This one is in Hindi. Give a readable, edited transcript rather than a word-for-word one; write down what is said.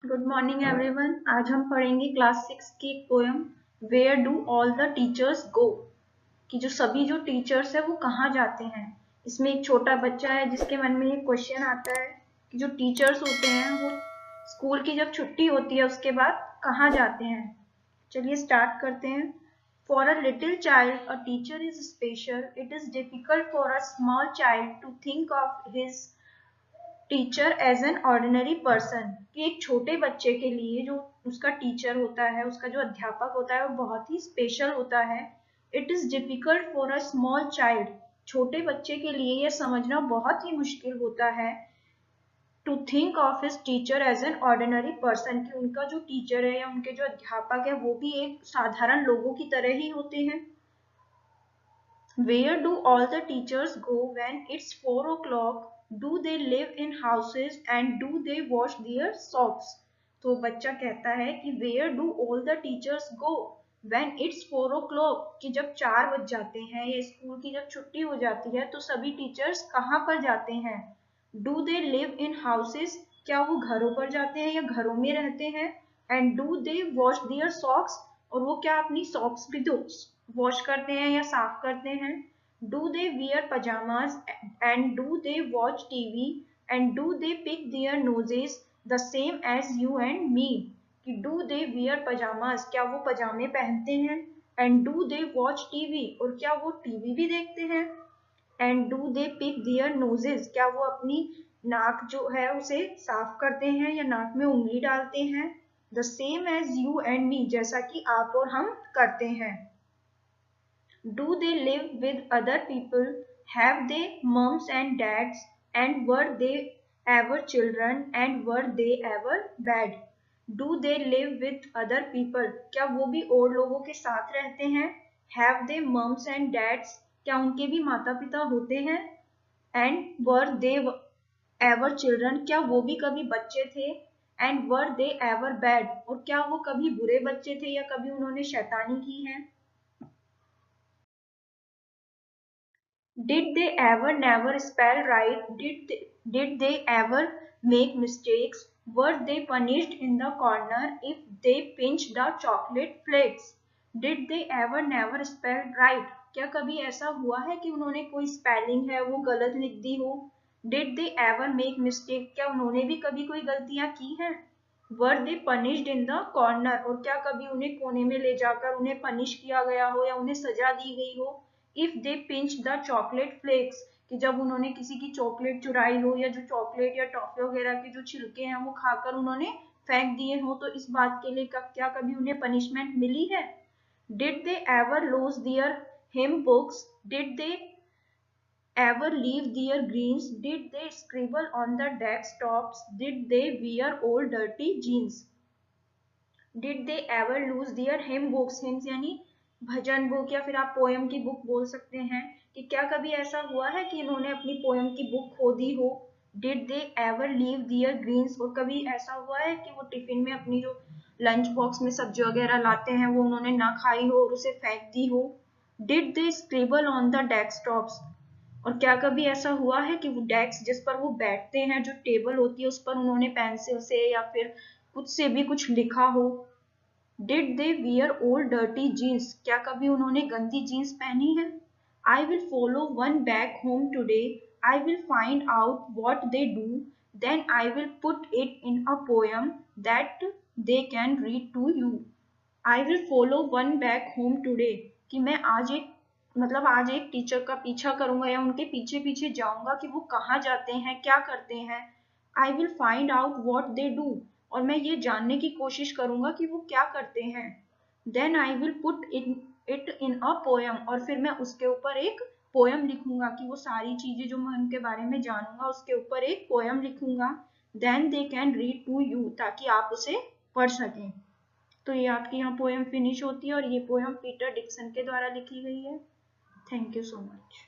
Good morning everyone. आज हम पढ़ेंगे क्लास 6 की एक poem where do all the teachers go, कि जो सभी जो टीचर्स है वो कहाँ जाते हैं। इसमें एक छोटा बच्चा है जिसके मन में ये क्वेश्चन आता है कि जो टीचर्स होते हैं वो स्कूल की जब छुट्टी होती है उसके बाद कहाँ जाते हैं। चलिए स्टार्ट करते हैं। For a little child a teacher is special, it is difficult for a small child to think of his teacher as an ordinary person, कि एक छोटे बच्चे के लिए जो उसका टीचर होता है, उसका जो अध्यापक होता है वो बहुत ही स्पेशल होता है। It is difficult for a small child, छोटे बच्चे के लिए यह समझना बहुत ही मुश्किल होता है to think of his teacher as an ordinary person, कि उनका जो टीचर है या उनके जो अध्यापक है वो भी एक साधारण लोगों की तरह ही होते हैं। Where do all the teachers go when it's 4 o'clock? Do they live in houses and do they wash their socks? तो बच्चा कहता है कि where do all the teachers go when it's 4 o'clock, कि जब 4 बज जाते हैं या स्कूल की जब छुट्टी हो जाती है तो सभी टीचर्स कहाँ पर जाते हैं। Do they live in houses, क्या वो घरों पर जाते हैं या घरों में रहते हैं। And do they wash their socks, और वो क्या अपनी सॉक्स भी वॉश करते हैं या साफ करते हैं। Do they wear pyjamas and do they watch TV and do they pick their noses the same as you and me, कि डू दे वियर पजामाज, क्या वो पजामे पहनते हैं। And do they watch TV, और क्या वो टीवी भी देखते हैं। And do they pick their noses, क्या वो अपनी नाक जो है उसे साफ करते हैं या नाक में उंगली डालते हैं। The same as you and me, जैसा कि आप और हम करते हैं। Do they live with other people? Have they moms and dads? And were they ever children? And were they ever bad? Do they live with other people? क्या वो भी और लोगों के साथ रहते हैं। Have they moms and dads? क्या उनके भी माता पिता होते हैं। And were they ever children? क्या वो भी कभी बच्चे थे। And were they ever bad? और क्या वो कभी बुरे बच्चे थे या कभी उन्होंने शैतानी की है। Did they ever never spell right? Did they ever make mistakes? Were they punished in the corner if they pinched the chocolate flakes? Did they ever never spell right? क्या कभी ऐसा हुआ है कि उन्होंने कोई स्पेलिंग है वो गलत लिख दी हो। Did they ever make mistake? क्या उन्होंने भी कभी कोई गलतियां की हैं। Were they punished in the corner? और क्या कभी उन्हें कोने में ले जाकर उन्हें पनिश किया गया हो या उन्हें सजा दी गई हो। If they pinch the chocolate flakes, कि जब उन्होंने किसी की चॉकलेट चुराई हो या जो चॉकलेट या टॉफी वगैरह के जो छिलके हैं वो खाकर उन्होंने फेंक दिए हो, तो इस बात के लिए क्या कभी उन्हें पनिशमेंट मिली है। Did they ever lose their hymn books? Did they ever leave their greens? Did they scribble on the desktops? Did they wear old dirty jeans? Did they ever lose their hymn books? Hymns यानी भजन बुक या फिर आप पोएम की बुक बोल सकते हैं, कि क्या कभी ऐसा हुआ है कि इन्होंने अपनी पोएम की बुक खो दी हो। Did they ever leave their greens? और कभी ऐसा हुआ है कि वो टिफिन में अपनी जो लंच बॉक्स में सब्जी वगैरह लाते हैं वो उन्होंने ना खाई हो और उसे फेंक दी हो। Did they scribble on the desktops? और क्या कभी ऐसा हुआ है कि वो डेस्क जिस पर वो बैठते हैं, जो टेबल होती है, उस पर उन्होंने पेंसिल से या फिर कुछ से भी कुछ लिखा हो। Did they wear old dirty jeans? क्या कभी उन्होंने गंदी जीन्स पहनी है। I will follow one back home today, I will find out what they do, then I will put it in a poem that they can read to you. I will follow one back home today, कि मैं आज एक टीचर का पीछा करूंगा या उनके पीछे पीछे जाऊंगा कि वो कहाँ जाते हैं, क्या करते हैं। आई will find out what they do, और मैं ये जानने की कोशिश करूंगा कि वो क्या करते हैं। Then I will put it in a poem, और फिर मैं उसके ऊपर एक पोएम लिखूंगा, कि वो सारी चीजें जो मैं उनके बारे में जानूंगा उसके ऊपर एक पोएम लिखूंगा। Then they can read to you, ताकि आप उसे पढ़ सकें। तो ये आपकी यहाँ पोएम फिनिश होती है और ये पोएम पीटर डिक्सन के द्वारा लिखी गई है। Thank you so much.